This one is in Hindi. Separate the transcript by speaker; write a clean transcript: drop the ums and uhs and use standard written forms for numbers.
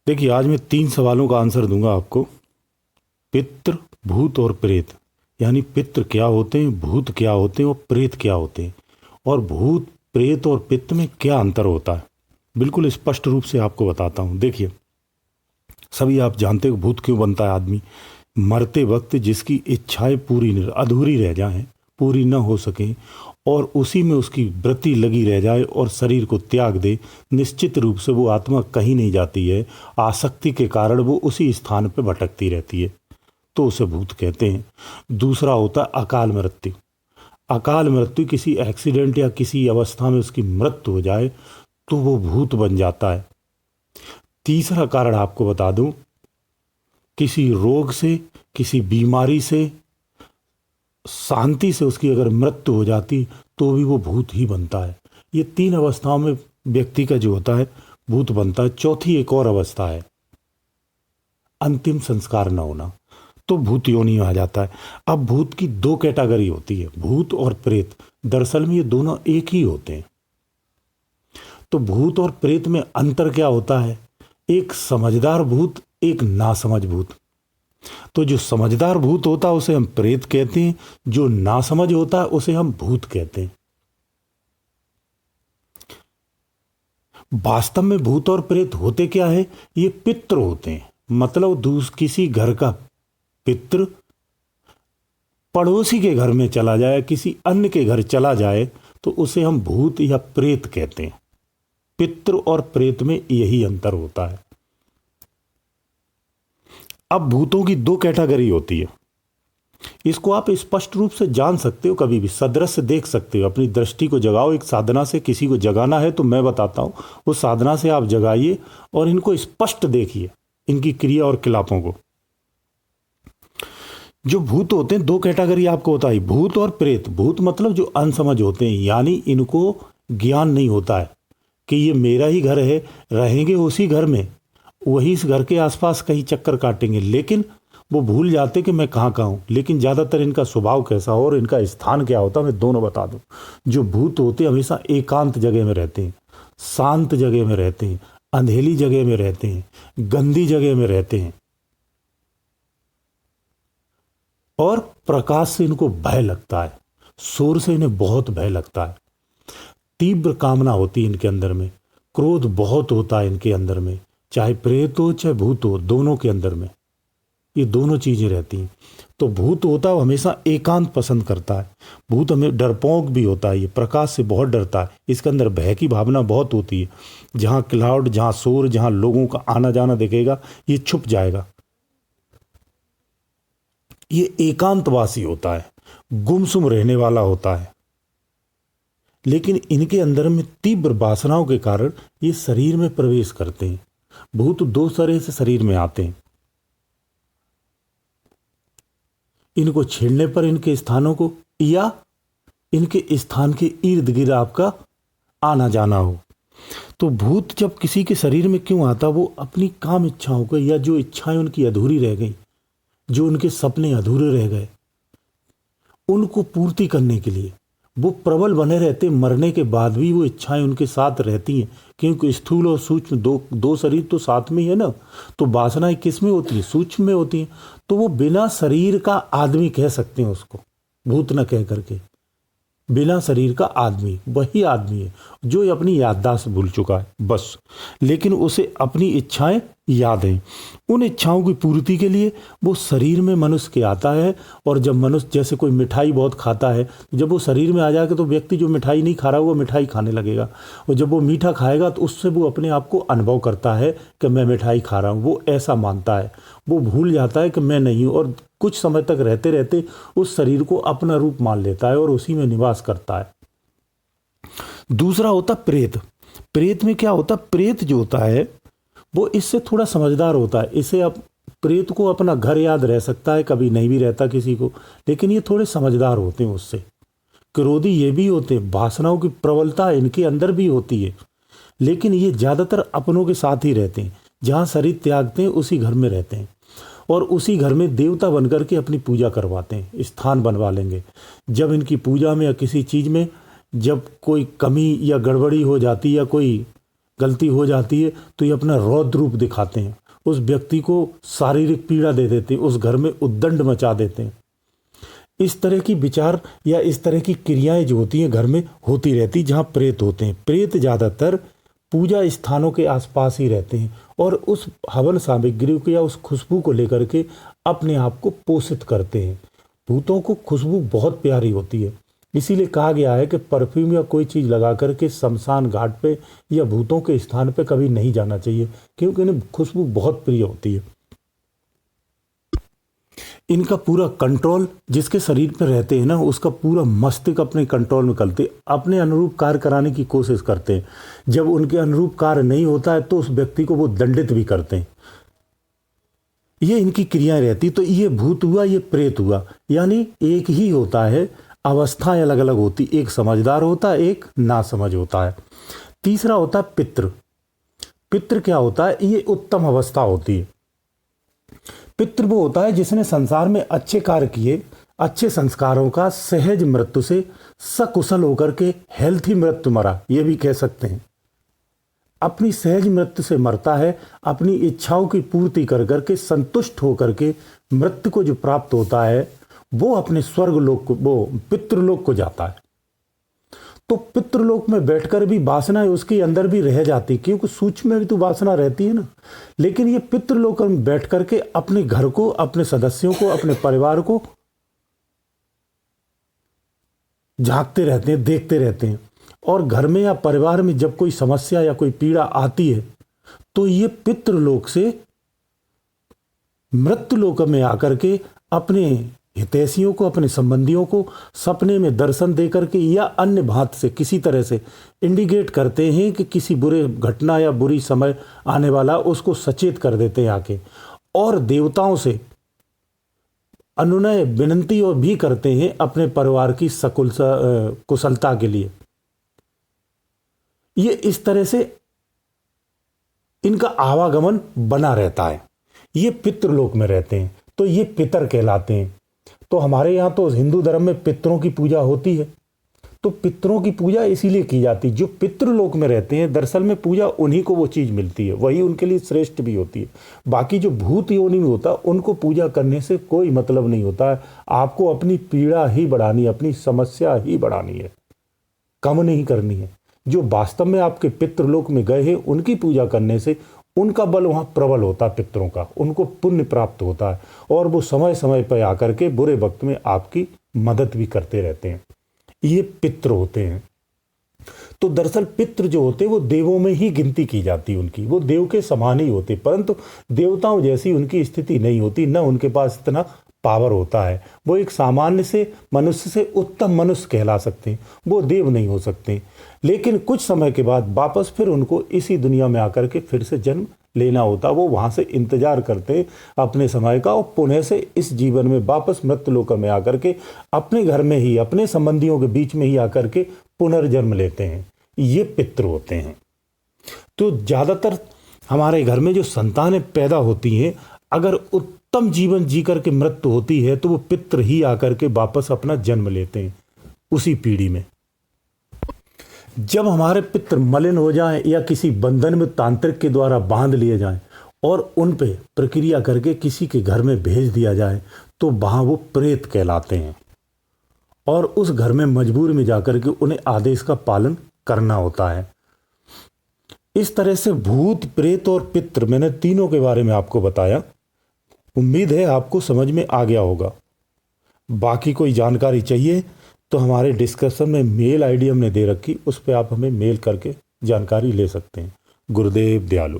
Speaker 1: देखिए, आज मैं 3 सवालों का आंसर दूंगा आपको। पितृ, भूत और प्रेत। यानी पितृ क्या होते हैं, भूत क्या होते हैं और प्रेत क्या होते हैं, और भूत, प्रेत और पित्त में क्या अंतर होता है। बिल्कुल स्पष्ट रूप से आपको बताता हूं। देखिए, सभी आप जानते हो भूत क्यों बनता है आदमी। मरते वक्त जिसकी इच्छाएं अधूरी रह जाएं, पूरी न हो सकें, और उसी में उसकी वृत्ति लगी रह जाए और शरीर को त्याग दे, निश्चित रूप से वो आत्मा कहीं नहीं जाती है। आसक्ति के कारण वो उसी स्थान पर भटकती रहती है, तो उसे भूत कहते हैं। दूसरा होता है अकाल मृत्यु। अकाल मृत्यु, किसी एक्सीडेंट या किसी अवस्था में उसकी मृत्यु हो जाए तो वो भूत बन जाता है। तीसरा कारण आपको बता दूं, किसी रोग से, किसी बीमारी से, शांति से उसकी अगर मृत्यु हो जाती तो भी वो भूत ही बनता है। ये 3 अवस्थाओं में व्यक्ति का जो होता है भूत बनता है। चौथी एक और अवस्था है, अंतिम संस्कार न होना, तो भूत योनि में आ जाता है। अब भूत की 2 कैटेगरी होती है, भूत और प्रेत। दरअसल में ये दोनों एक ही होते हैं। तो भूत और प्रेत में अंतर क्या होता है? एक समझदार भूत, एक नासमझ भूत। तो जो समझदार भूत होता है उसे हम प्रेत कहते हैं, जो नासमझ होता है उसे हम भूत कहते हैं। वास्तव में भूत और प्रेत होते क्या है? ये पितृ होते हैं। मतलब किसी घर का पितृ पड़ोसी के घर में चला जाए, किसी अन्य के घर चला जाए, तो उसे हम भूत या प्रेत कहते हैं। पितृ और प्रेत में यही अंतर होता है। अब भूतों की 2 कैटेगरी होती है। इसको आप स्पष्ट रूप से जान सकते हो, कभी भी सदृश देख सकते हो। अपनी दृष्टि को जगाओ एक साधना से। किसी को जगाना है तो मैं बताता हूं, उस साधना से आप जगाइए और इनको स्पष्ट देखिए, इनकी क्रिया और क्रियाओं को। जो भूत होते हैं 2 कैटेगरी आपको बताई, भूत और प्रेत। भूत मतलब जो अनसमझ होते हैं, यानी इनको ज्ञान नहीं होता है कि ये मेरा ही घर है, रहेंगे उसी घर में, वही इस घर के आसपास कहीं चक्कर काटेंगे, लेकिन वो भूल जाते कि मैं कहाँ हूँ। लेकिन ज़्यादातर इनका स्वभाव कैसा हो और इनका स्थान क्या होता है, मैं दोनों बता दूँ। जो भूत होते हैं हमेशा एकांत जगह में रहते हैं, शांत जगह में रहते हैं, अंधेरी जगह में रहते हैं, गंदी जगह में रहते हैं, और प्रकाश से इनको भय लगता है, शोर से इन्हें बहुत भय लगता है। तीव्र कामना होती है इनके अंदर में, क्रोध बहुत होता है इनके अंदर में, चाहे प्रेत हो चाहे भूत हो, दोनों के अंदर में ये दोनों चीजें रहती हैं। तो भूत होता है वो हमेशा एकांत पसंद करता है। भूत हमें डरपोक भी होता है, ये प्रकाश से बहुत डरता है, इसके अंदर भय की भावना बहुत होती है। जहां क्लाउड, जहां शोर, जहां लोगों का आना जाना दिखेगा, ये छुप जाएगा। ये एकांतवासी होता है, गुमसुम रहने वाला होता है। लेकिन इनके अंदर में तीव्र वासनाओं के कारण ये शरीर में प्रवेश करते हैं। भूत 2 तरह से शरीर में आते हैं। इनको छेड़ने पर इनके स्थानों को, या इनके स्थान के इर्द गिर्द आपका आना जाना हो। तो भूत जब किसी के शरीर में क्यों आता? वो अपनी काम इच्छाओं को, या जो इच्छाएं उनकी अधूरी रह गई, जो उनके सपने अधूरे रह गए, उनको पूर्ति करने के लिए वो प्रबल बने रहते। मरने के बाद भी वो इच्छाएं उनके साथ रहती हैं, क्योंकि स्थूल और सूक्ष्म दो शरीर तो साथ में ही है ना। तो वासनाएं किस में होती है? सूक्ष्म में होती हैं। तो वो बिना शरीर का आदमी कह सकते हैं उसको, भूत न कह करके। बिना शरीर का आदमी वही आदमी है जो अपनी याददाश्त भूल चुका है, बस। लेकिन उसे अपनी इच्छाएं याद हैं। उन इच्छाओं की पूर्ति के लिए वो शरीर में मनुष्य के आता है। और जब मनुष्य, जैसे कोई मिठाई बहुत खाता है, जब वो शरीर में आ जाएगा तो व्यक्ति जो मिठाई नहीं खा रहा वो मिठाई खाने लगेगा। और जब वो मीठा खाएगा तो उससे वो अपने आप को अनुभव करता है कि मैं मिठाई खा रहा हूँ, वो ऐसा मानता है। वो भूल जाता है कि मैं नहीं हूँ, और कुछ समय तक रहते रहते उस शरीर को अपना रूप मान लेता है और उसी में निवास करता है। दूसरा होता प्रेत। प्रेत में क्या होता? प्रेत जो होता है वो इससे थोड़ा समझदार होता है। इसे अब प्रेत को अपना घर याद रह सकता है, कभी नहीं भी रहता किसी को, लेकिन ये थोड़े समझदार होते हैं उससे। क्रोधी ये भी होते हैं, वासनाओं की प्रबलता इनके अंदर भी होती है, लेकिन ये ज़्यादातर अपनों के साथ ही रहते हैं। जहाँ शरीर त्यागते हैं उसी घर में रहते हैं, और उसी घर में देवता बनकर के अपनी पूजा करवाते हैं, स्थान बनवा लेंगे। जब इनकी पूजा में या किसी चीज़ में जब कोई कमी या गड़बड़ी हो जाती, या कोई गलती हो जाती है तो ये अपना रौद्र रूप दिखाते हैं, उस व्यक्ति को शारीरिक पीड़ा दे देते हैं, उस घर में उद्दंड मचा देते हैं। इस तरह की विचार या इस तरह की क्रियाएं जो होती हैं घर में होती रहती, जहाँ प्रेत होते हैं। प्रेत ज़्यादातर पूजा स्थानों के आसपास ही रहते हैं और उस हवन सामग्री को या उस खुशबू को लेकर के अपने आप को पोषित करते हैं। भूतों को खुशबू बहुत प्यारी होती है, इसीलिए कहा गया है कि परफ्यूम या कोई चीज़ लगा करके शमशान घाट पे या भूतों के स्थान पे कभी नहीं जाना चाहिए, क्योंकि इन्हें खुशबू बहुत प्रिय होती है। इनका पूरा कंट्रोल जिसके शरीर पर रहते हैं ना, उसका पूरा मस्तिष्क अपने कंट्रोल में करते, अपने अनुरूप कार्य कराने की कोशिश करते हैं। जब उनके अनुरूप कार्य नहीं होता है तो उस व्यक्ति को वो दंडित भी करते हैं। ये इनकी क्रियाएं रहती। तो ये भूत हुआ, ये प्रेत हुआ, यानी एक ही होता है, अवस्थाएं अलग अलग होती, एक समझदार होता है, एक नासमझ होता है। तीसरा होता है पितृ। पितृ क्या होता है? ये उत्तम अवस्था होती है। पितृ वो होता है जिसने संसार में अच्छे कार्य किए, अच्छे संस्कारों का सहज मृत्यु से सकुशल होकर के हेल्थी मृत्यु मरा, ये भी कह सकते हैं। अपनी सहज मृत्यु से मरता है, अपनी इच्छाओं की पूर्ति कर करके संतुष्ट होकर के मृत्यु को जो प्राप्त होता है वो अपने स्वर्ग लोक को, वो पितृलोक को जाता है। तो पितृलोक में बैठकर भी वासनाएं उसके अंदर भी रह जाती, क्योंकि सूक्ष्म में भी तो वासना रहती है ना। लेकिन ये पितृलोक में बैठ करके अपने घर को, अपने सदस्यों को, अपने परिवार को झांकते रहते हैं, देखते रहते हैं। और घर में या परिवार में जब कोई समस्या या कोई पीड़ा आती है तो ये पितृलोक से मृत्युलोक में आकर के अपने हितैषियों को, अपने संबंधियों को सपने में दर्शन दे करके या अन्य भांति से किसी तरह से इंडिकेट करते हैं कि किसी बुरे घटना या बुरी समय आने वाला, उसको सचेत कर देते हैं आके। और देवताओं से अनुनय विनंती और भी करते हैं अपने परिवार की कुशलता के लिए। ये इस तरह से इनका आवागमन बना रहता है। ये पितृलोक में रहते हैं तो ये पितर कहलाते हैं। तो हमारे यहाँ तो हिंदू धर्म में पितरों की पूजा होती है। तो पितरों की पूजा इसीलिए की जाती है, जो पितृलोक में रहते हैं दरअसल में पूजा उन्हीं को वो चीज़ मिलती है, वही उनके लिए श्रेष्ठ भी होती है। बाकी जो भूत योनि में होता उनको पूजा करने से कोई मतलब नहीं होता है। आपको अपनी पीड़ा ही बढ़ानी है, अपनी समस्या ही बढ़ानी है, कम नहीं करनी है। जो वास्तव में आपके पितृलोक में गए हैं उनकी पूजा करने से उनका बल वहाँ प्रबल होता है, पितरों का, उनको पुण्य प्राप्त होता है और वो समय समय पर आकर के बुरे वक्त में आपकी मदद भी करते रहते हैं। ये पितृ होते हैं। तो दरअसल पितृ जो होते हैं वो देवों में ही गिनती की जाती है उनकी, वो देव के समान ही होते, परंतु देवताओं जैसी उनकी स्थिति नहीं होती, न उनके पास इतना पावर होता है। वो एक सामान्य से मनुष्य से उत्तम मनुष्य कहला सकते हैं, वो देव नहीं हो सकते। लेकिन कुछ समय के बाद वापस फिर उनको इसी दुनिया में आकर के फिर से जन्म लेना होता। वो वहाँ से इंतजार करते हैं अपने समय का और पुनः से इस जीवन में वापस मृत्युलोक में आकर के अपने घर में ही, अपने संबंधियों के बीच में ही आकर के पुनर्जन्म लेते हैं। ये पितृ होते हैं। तो ज़्यादातर हमारे घर में जो संतानें पैदा होती हैं, अगर उत्तम जीवन जी करके मृत्यु होती है तो वो पितृ ही आकर के वापस अपना जन्म लेते हैं उसी पीढ़ी में। जब हमारे पितृ मलिन हो जाएं या किसी बंधन में तांत्रिक के द्वारा बांध लिए जाएं और उन पे प्रक्रिया करके किसी के घर में भेज दिया जाए तो वहाँ वो प्रेत कहलाते हैं और उस घर में मजबूर में जाकर के उन्हें आदेश का पालन करना होता है। इस तरह से भूत, प्रेत और पितृ, मैंने तीनों के बारे में आपको बताया। उम्मीद है आपको समझ में आ गया होगा। बाकी कोई जानकारी चाहिए तो हमारे डिस्क्रिप्शन में मेल आईडी हमने दे रखी, उस पर आप हमें मेल करके जानकारी ले सकते हैं। गुरुदेव दयालु।